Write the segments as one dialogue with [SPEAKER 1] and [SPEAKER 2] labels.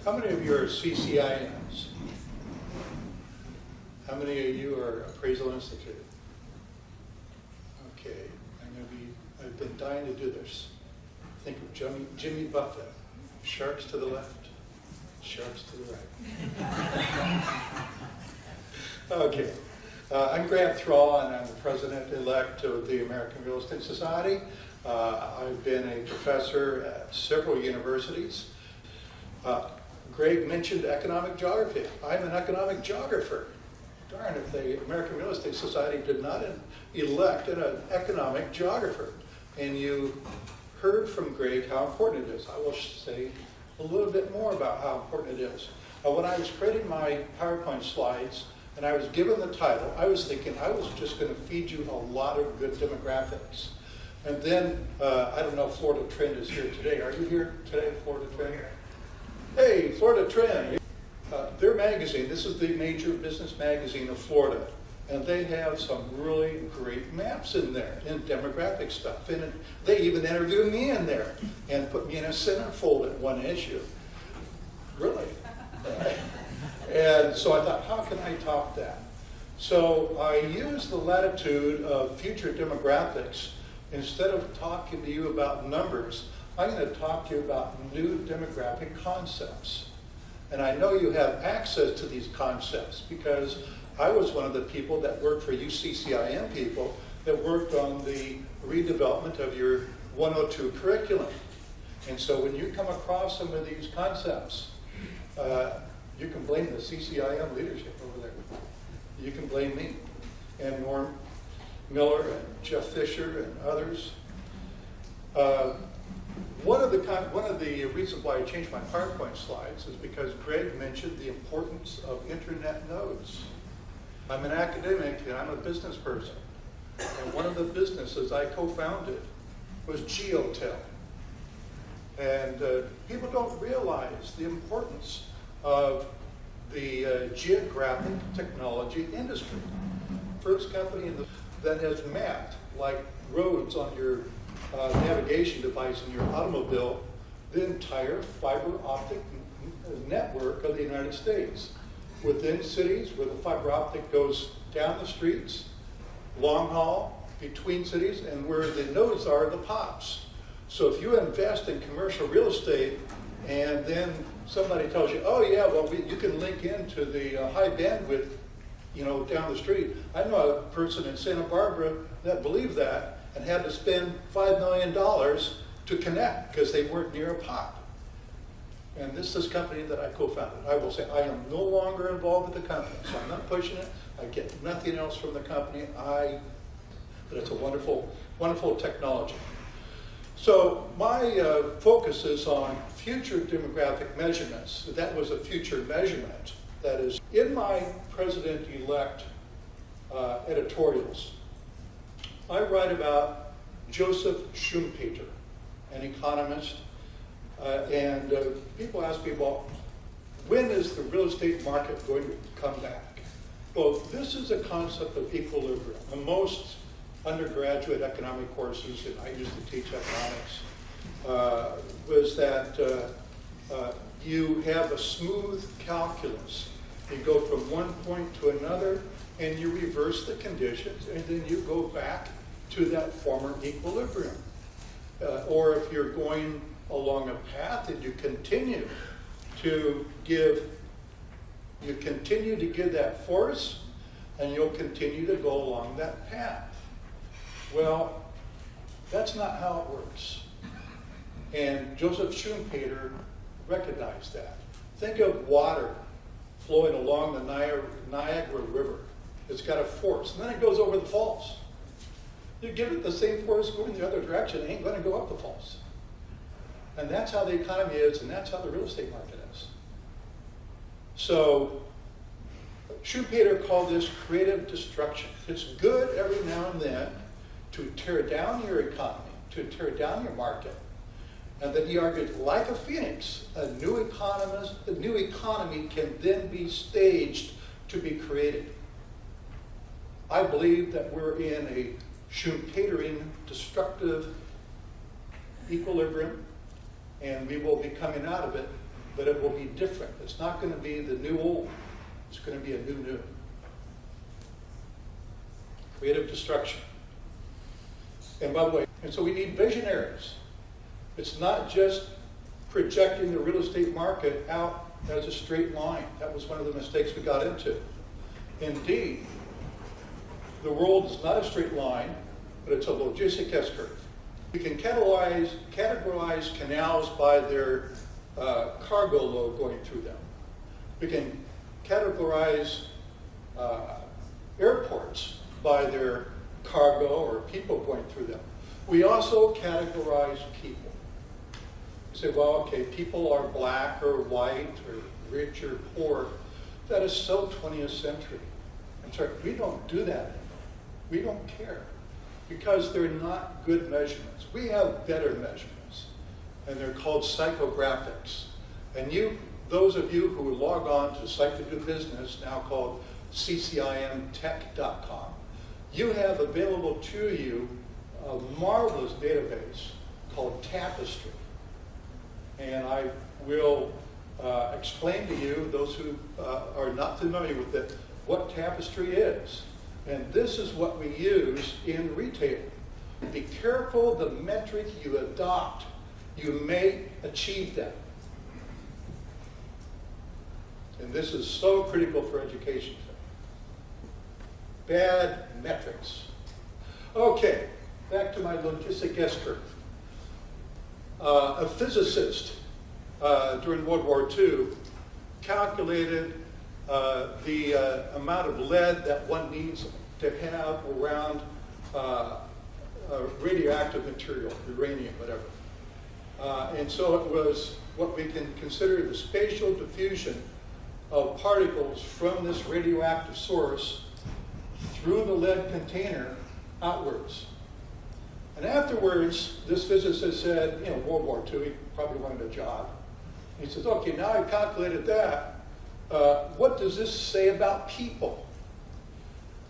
[SPEAKER 1] How many of you are CCIMs? How many of you are Appraisal Institute? Okay, I've been dying to do this. Think of Jimmy Buffett. Sharks to the left, sharks to the right. Okay, I'm Grant Thrall, and I'm the president-elect of the American Real Estate Society. I've been a professor at several universities. Greg mentioned economic geography. I'm an economic geographer. Darn, if the American Real Estate Society did not elect an economic geographer. And you heard from Greg how important it is. I will say a little bit more about how important it is. When I was creating my PowerPoint slides and I was given the title, I was thinking I was just going to feed you a lot of good demographics. And then, I don't know if Florida Trend is here today. Are you here today, Florida Trend? Hey, Florida Trend. Their magazine, this is the major business magazine of Florida, and they have some really great maps in there and demographic stuff. And they even interviewed me in there and put me in a centerfold at one issue. Really? And so I thought, how can I top that? So I used the latitude of future demographics. Instead of talking to you about numbers, I'm going to talk to you about new demographic concepts. And I know you have access to these concepts because I was one of the people that worked for you CCIM people that worked on the redevelopment of your 102 curriculum. And so when you come across some of these concepts, you can blame the CCIM leadership over there. You can blame me and Norm Miller and Jeff Fisher and others. One of the reasons why I changed my PowerPoint slides is because Greg mentioned the importance of internet nodes. I'm an academic and I'm a business person. And one of the businesses I co-founded was GeoSpatial. And people don't realize the importance of the geographic technology industry. First company that has mapped, like roads on your navigation device in your automobile, the entire fiber optic network of the United States. Within cities where the fiber optic goes down the streets, long haul, between cities, and where the nodes are the POPs. So if you invest in commercial real estate and then somebody tells you, oh yeah, well you can link into the high bandwidth, down the street. I know a person in Santa Barbara that believed that and had to spend $5 million to connect because they weren't near a POP. And this is a company that I co-founded. I will say I am no longer involved with the company, so I'm not pushing it. I get nothing else from the company. But it's a wonderful, wonderful technology. So my focus is on future demographic measurements. That was a future measurement. That is, in my president-elect editorials, I write about Joseph Schumpeter, an economist, and people ask me, well, when is the real estate market going to come back? Well, this is a concept of equilibrium. And most undergraduate economic courses, and I used to teach economics, was that you have a smooth calculus. You go from one point to another, and you reverse the conditions, and then you go back to that former equilibrium. Or if you're going along a path and you continue to give that force, and you'll continue to go along that path. Well, that's not how it works. And Joseph Schumpeter recognized that. Think of water flowing along the Niagara River. It's got a force, and then it goes over the falls. You give it the same force going the other direction, it ain't going to go up the falls. And that's how the economy is, and that's how the real estate market is. So Schumpeter called this creative destruction. It's good every now and then to tear down your economy, to tear down your market. And then he argued, like a phoenix, a new economy can then be staged to be created. I believe that we're in a Schumpeterian destructive equilibrium, and we will be coming out of it but it will be different. It's not going to be the new old. It's going to be a new. Creative destruction. And by the way, and so we need visionaries. It's not just projecting the real estate market out as a straight line. That was one of the mistakes we got into. Indeed, the world is not a straight line, but it's a logistic S-curve. We can categorize canals by their cargo load going through them. We can categorize airports by their cargo or people going through them. We also categorize people. You say, well, okay, people are black or white or rich or poor. That is so 20th century. I'm sorry, we don't do that anymore. We don't care because they're not good measurements. We have better measurements, and they're called psychographics. And those of you who log on to Site to Do Business, now called CCIMtech.com, you have available to you a marvelous database called Tapestry. And I will explain to you, those who are not familiar with it, what Tapestry is. And this is what we use in retail. Be careful the metric you adopt. You may achieve that. And this is so critical for education. Bad metrics. Okay, back to my logistic S-curve. A physicist during World War II calculated the amount of lead that one needs to have around radioactive material, uranium, whatever. And so it was what we can consider the spatial diffusion of particles from this radioactive source through the lead container outwards. And afterwards, this physicist said, World War II, he probably wanted a job. He says, okay, now I've calculated that. What does this say about people?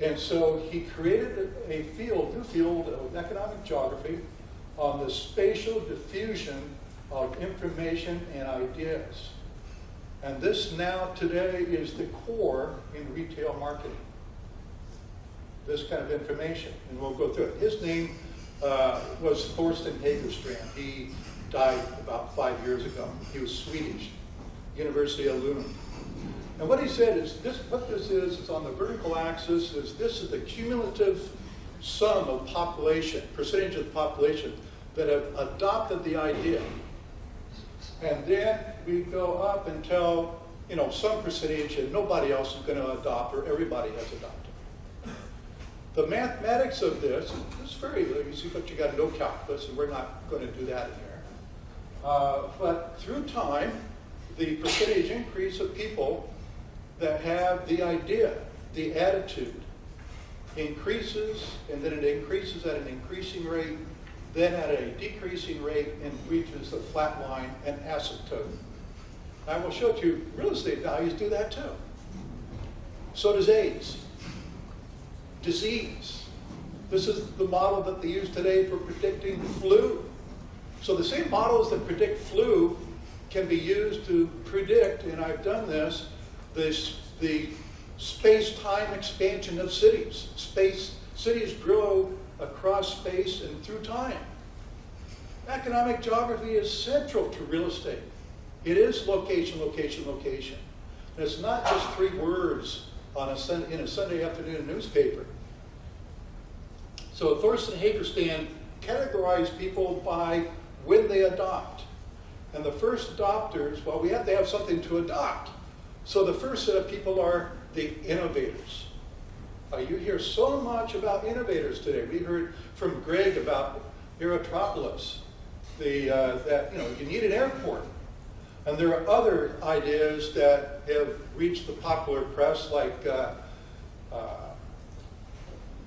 [SPEAKER 1] And so he created a new field of economic geography on the spatial diffusion of information and ideas. And this now today is the core in retail marketing. This kind of information, and we'll go through it. His name was Thorsten Hagerstrand. He died about 5 years ago. He was Swedish, University of Lund. And what he said is, what this is on the vertical axis, this is the cumulative sum of population, percentage of the population that have adopted the idea. And then we go up until, some percentage and nobody else is going to adopt, or everybody has adopted. The mathematics of this is very easy, but you got no calculus, and we're not going to do that in here. But through time, the percentage increase of people that have the idea, the attitude, increases, and then it increases at an increasing rate, then at a decreasing rate, and reaches the flat line and asymptote. I will show you real estate values do that too. So does AIDS. Disease. This is the model that they use today for predicting flu. So the same models that predict flu can be used to predict, and I've done this, the space-time expansion of cities. Cities grow across space and through time. Economic geography is central to real estate. It is location, location, location. And it's not just 3 words in a Sunday afternoon newspaper. So Thorsten Hagerstrand categorized people by when they adopt. And the first adopters, well, we have to have something to adopt. So the first set of people are the innovators. You hear so much about innovators today. We heard from Greg about Aerotropolis, that you need an airport. And there are other ideas that have reached the popular press, like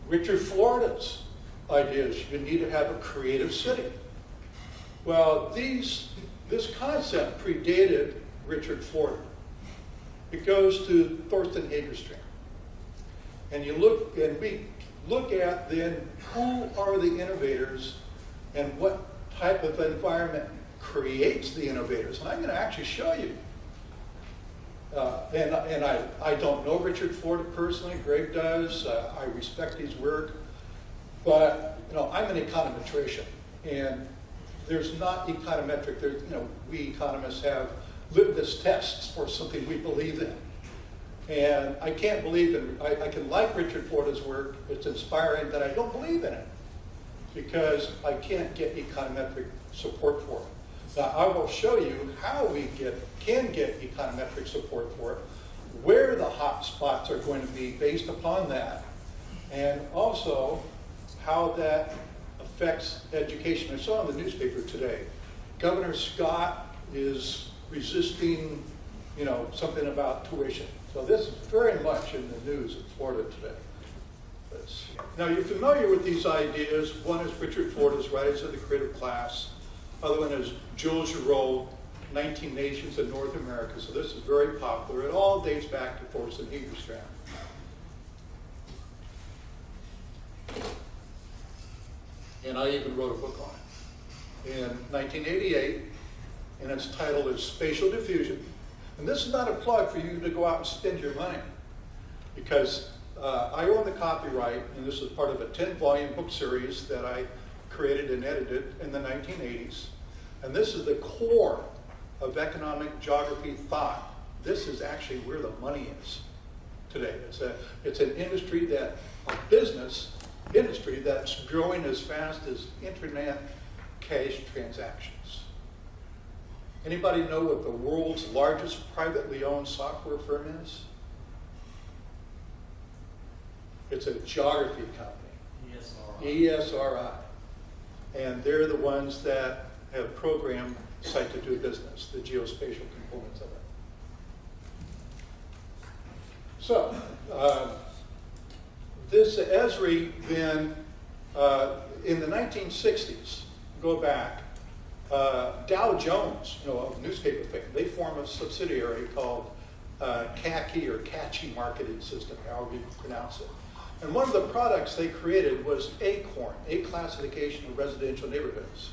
[SPEAKER 1] Richard Florida's ideas. You need to have a creative city. Well, this concept predated Richard Florida. It goes to Thorsten Hagerstrand. And we look at then who are the innovators and what type of environment creates the innovators. And I'm going to actually show you And I don't know Richard Ford personally. Greg does. I respect his work. But, I'm an econometrician. And there's not econometric. There's, we economists have litmus tests for something we believe in. And I can't believe in, I can like Richard Ford's work. It's inspiring, that I don't believe in it because I can't get econometric support for it. Now, I will show you how we can get econometric support for it, where the hot spots are going to be based upon that, and also how that affects education. I saw in the newspaper today, Governor Scott is resisting, something about tuition. So this is very much in the news in Florida today. Now, you're familiar with these ideas. One is Richard Ford's Rise of the Creative Class. Other one is Jules Giroux, 19 Nations in North America. So this is very popular. It all dates back to Forrest and Hegerstrand. And I even wrote a book on it in 1988, and its title is Spatial Diffusion. And this is not a plug for you to go out and spend your money, because I own the copyright, and this is part of a 10-volume book series that I created and edited in the 1980s. And this is the core of economic geography thought. This is actually where the money is today. It's an industry a business industry that's growing as fast as internet cash transactions. Anybody know what the world's largest privately owned software firm is? It's a geography company. ESRI. And they're the ones that have programmed Site to Do Business, the geospatial components of it. So, this Esri then, in the 1960s, go back, Dow Jones, of newspaper fame, they form a subsidiary called CACI, or Catchy Marketing System, however you pronounce it. And one of the products they created was ACORN, A Classification of Residential Neighborhoods.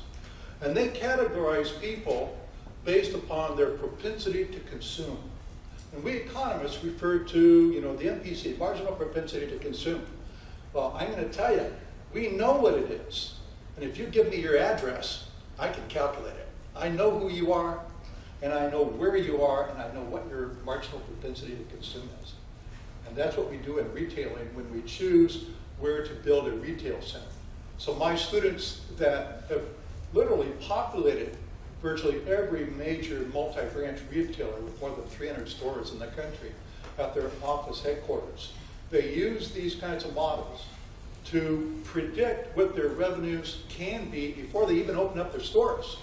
[SPEAKER 1] And they categorize people based upon their propensity to consume. And we economists refer to, the MPC, marginal propensity to consume. Well, I'm going to tell you, we know what it is. And if you give me your address, I can calculate it. I know who you are, and I know where you are, and I know what your marginal propensity to consume is. And that's what we do in retailing when we choose where to build a retail center. So my students that have literally populated virtually every major multi-branch retailer with more than 300 stores in the country at their office headquarters, they use these kinds of models to predict what their revenues can be before they even open up their stores.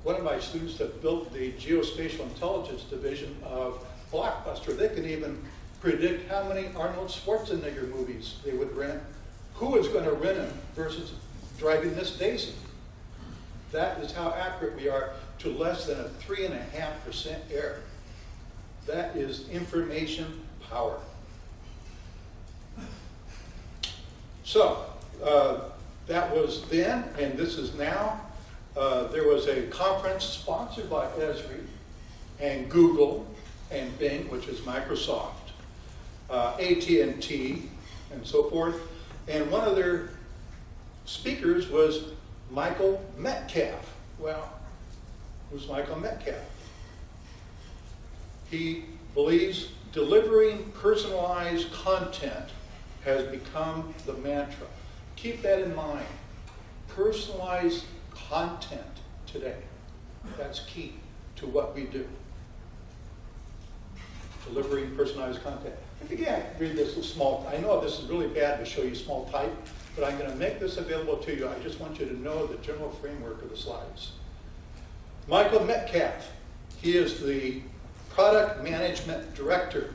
[SPEAKER 1] One of my students that built the Geospatial Intelligence division of Blockbuster, they can even predict how many Arnold Schwarzenegger movies they would rent, who is going to rent them versus driving Miss Daisy. That is how accurate we are to less than a 3.5% error. That is information power. So, that was then, and this is now. There was a conference sponsored by Esri and Google and Bing, which is Microsoft, AT&T, and so forth. And one of their speakers was Michael Metcalf. Well, who's Michael Metcalf? He believes delivering personalized content has become the mantra. Keep that in mind. Personalized content today. That's key to what we do. Delivering personalized content. If you can't read this small, I know this is really bad to show you small type, but I'm going to make this available to you. I just want you to know the general framework of the slides. Michael Metcalf, he is the product management director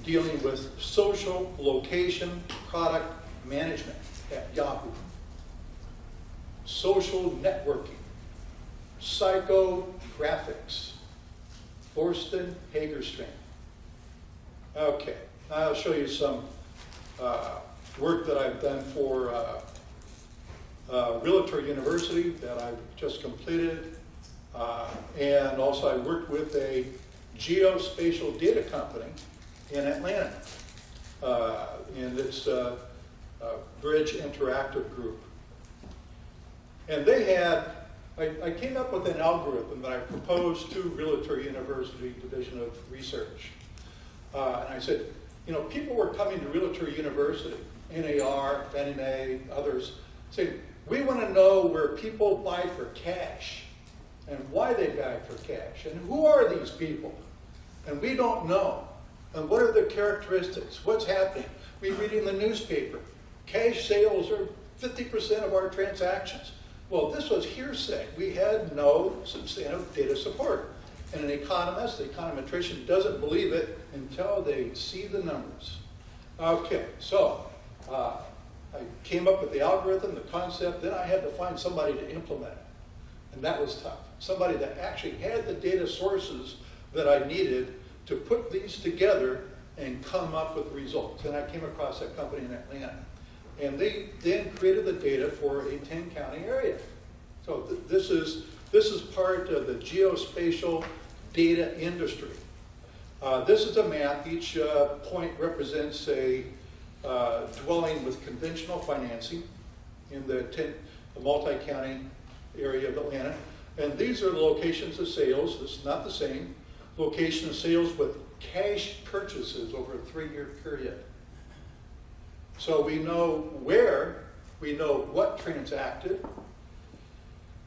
[SPEAKER 1] dealing with social location product management at Yahoo. Social networking, psychographics, Thorsten Hagerstrand. Okay, I'll show you some work that I've done for Realtor University that I've just completed. And also I worked with a geospatial data company in Atlanta. And it's Bridge Interactive Group. And they had, I came up with an algorithm that I proposed to Realtor University Division of Research. And I said, you know, people were coming to Realtor University, NAR, Fannie Mae, others, saying, we want to know where people buy for cash and why they buy for cash and who are these people? And we don't know. And what are their characteristics? What's happening? We read in the newspaper, cash sales are 50% of our transactions. Well, this was hearsay. We had no substantive data support. And an economist, the econometrician, doesn't believe it until they see the numbers. Okay, so I came up with the algorithm, the concept, then I had to find somebody to implement it. And that was tough. Somebody that actually had the data sources that I needed to put these together and come up with results. And I came across that company in Atlanta. And they then created the data for a 10-county area. So this is part of the geospatial data industry. This is a map. Each point represents a dwelling with conventional financing in the multi-county area of Atlanta. And these are the locations of sales. This is not the same. Location of sales with cash purchases over a 3-year period. So we know where, we know what transacted,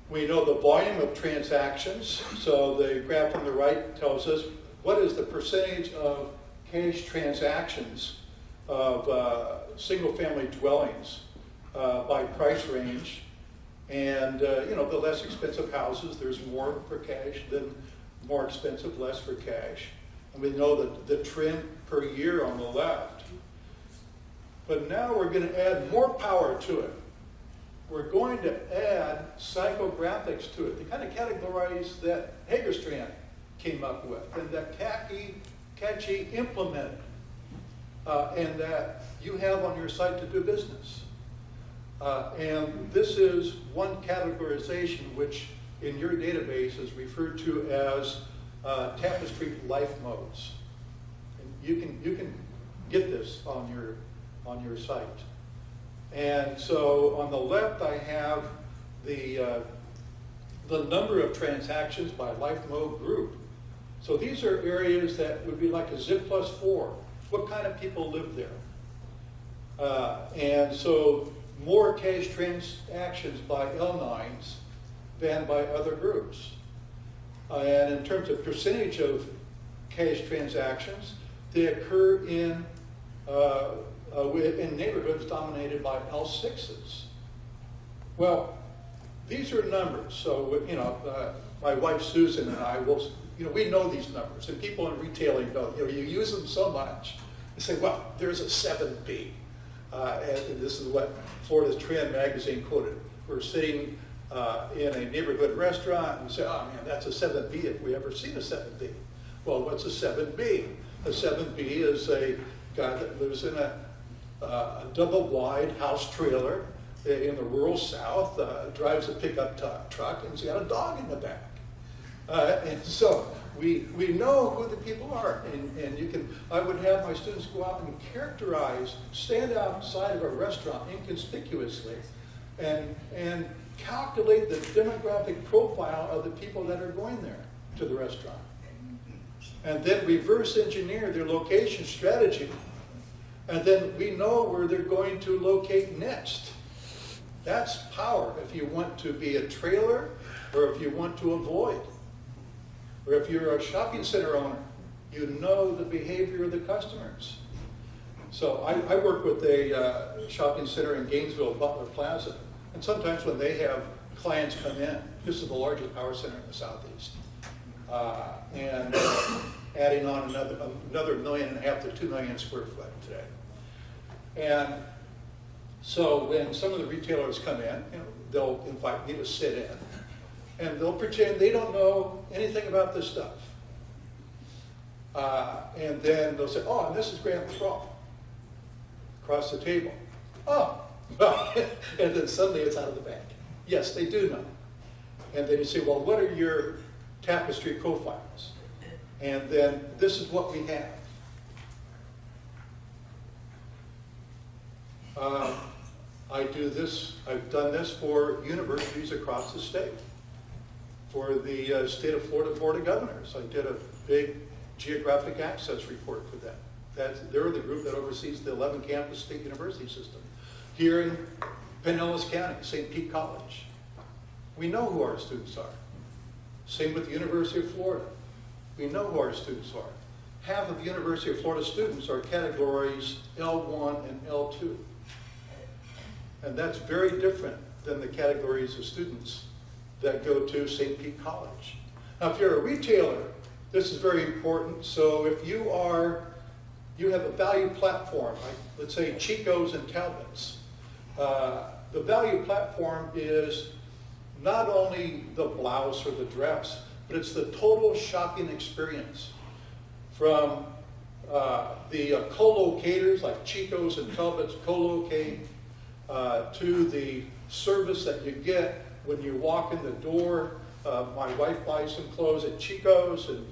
[SPEAKER 1] we know the volume of transactions. So the graph on the right tells us what is the percentage of cash transactions of single-family dwellings by price range. And you know, the less expensive houses, there's more for cash than more expensive, less for cash. And we know that the trend per year on the left. But now we're going to add more power to it. We're going to add psychographics to it, the kind of categories that Hagerstrand came up with and that Catchy implemented and that you have on your site to do business. And this is one categorization which in your database is referred to as Tapestry life modes. And you can get this on your site. And so on the left I have the number of transactions by life mode group. So these are areas that would be like a zip plus 4. What kind of people live there? And so more cash transactions by L9s than by other groups. And in terms of percentage of cash transactions, they occur in neighborhoods dominated by L6s. Well, these are numbers. So, you know, my wife Susan and I will, you know, we know these numbers, and people in retailing know, you know, you use them so much. You say, well, there's a 7B. And this is what Florida's Trend magazine quoted. We're sitting in a neighborhood restaurant and say, oh man, that's a 7B if we ever seen a 7B. Well, what's a 7B? A 7B is a guy that lives in a double-wide house trailer in the rural South, drives a pickup truck, and he's got a dog in the back. And so we know who the people are, and you can. I would have my students go out and characterize, stand outside of a restaurant inconspicuously, and calculate the demographic profile of the people that are going there to the restaurant, and then reverse engineer their location strategy, and then we know where they're going to locate next. That's power if you want to be a trailer or if you want to avoid. Or if you're a shopping center owner, you know the behavior of the customers. So I work with a shopping center in Gainesville, Butler Plaza, and sometimes when they have clients come in, this is the largest power center in the Southeast, and adding on another 1.5 million to 2 million square foot today. And so when some of the retailers come in, you know, they'll invite me to sit in, and they'll pretend they don't know anything about this stuff. And then they'll say, oh, and this is Grant Thrall, across the table. Oh, well, and then suddenly it's out of the bag. Yes, they do know. And then you say, well, what are your Tapestry profiles? And then this is what we have. I've done this for universities across the state. For the state of Florida Board of Governors, I did a big geographic access report for them. They're the group that oversees the 11 campus state university system. Here in Pinellas County, St. Pete College, we know who our students are. Same with the University of Florida. We know who our students are. Half of the University of Florida students are categories L1 and L2. And that's very different than the categories of students that go to St. Pete College. Now, if you're a retailer, this is very important. So if you have a value platform, like let's say Chico's and Talbot's, the value platform is not only the blouse or the dress, but it's the total shopping experience. From the co-locators like Chico's and Talbot's co-locate, to the service that you get when you walk in the door. My wife buys some clothes at Chico's, and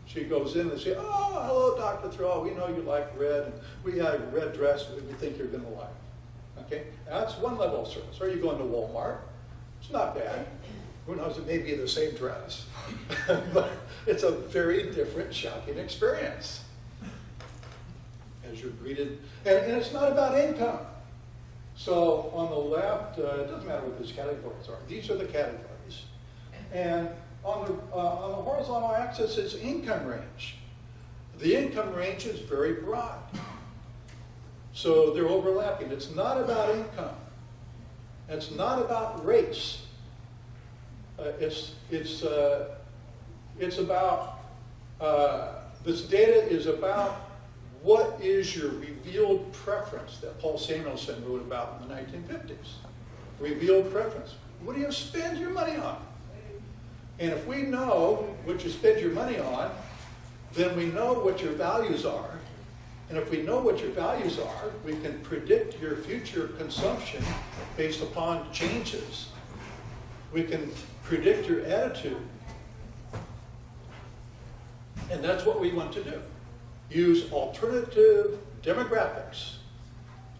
[SPEAKER 1] she goes in and says, "Oh, hello, Dr. Thrall. We know you like red, and we had a red dress that we think you're going to like." Okay, that's one level of service. Or you go into Walmart. It's not bad. Who knows? It may be the same dress, but it's a very different shopping experience as you're greeted, and it's not about income. So on the left, it doesn't matter what these categories are. These are the categories. And on the horizontal axis is income range. The income range is very broad. So they're overlapping. It's not about income. It's not about race. It's about, this data is about what is your revealed preference that Paul Samuelson wrote about in the 1950s. Revealed preference. What do you spend your money on? And if we know what you spend your money on, then we know what your values are. And if we know what your values are, we can predict your future consumption based upon changes. We can predict your attitude. And that's what we want to do. Use alternative demographics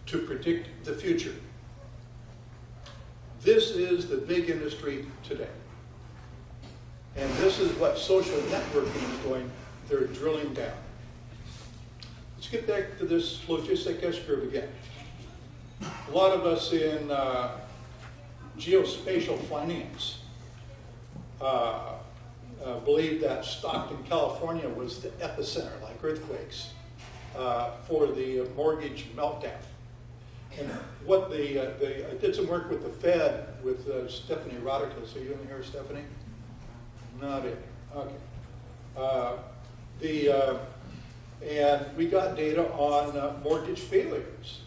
[SPEAKER 1] to predict the future. This is the big industry today. And this is what social networking is doing. They're drilling down. Let's get back to this logistic S-curve again. A lot of us in geospatial finance believe that Stockton, California was the epicenter, like earthquakes, for the mortgage meltdown. And what I did some work with the Fed with Stephanie Rodriguez. Are you in here, Stephanie? Not in. Okay. And we got data on mortgage failures.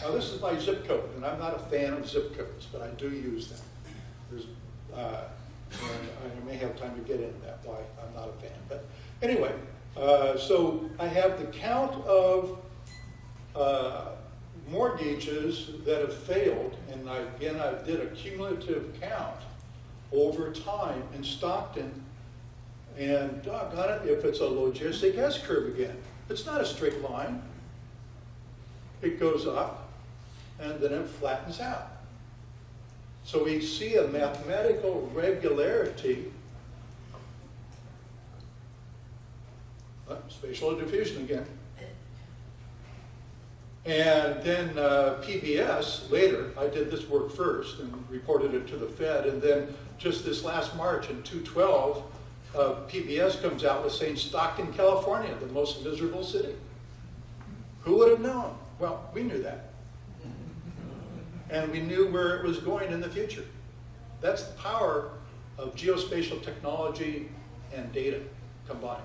[SPEAKER 1] Now this is my zip code, and I'm not a fan of zip codes, but I do use them. And I may have time to get into that, why I'm not a fan. But anyway, so I have the count of mortgages that have failed, and I did a cumulative count over time in Stockton, and doggone it, if it's a logistic S-curve again, it's not a straight line. It goes up, and then it flattens out. So we see a mathematical regularity. Spatial diffusion again. And then PBS later, I did this work first and reported it to the Fed, and then just this last March in 2012, PBS comes out with saying Stockton, California, the most miserable city. Who would have known? Well, we knew that. And we knew where it was going in the future. That's the power of geospatial technology and data combined.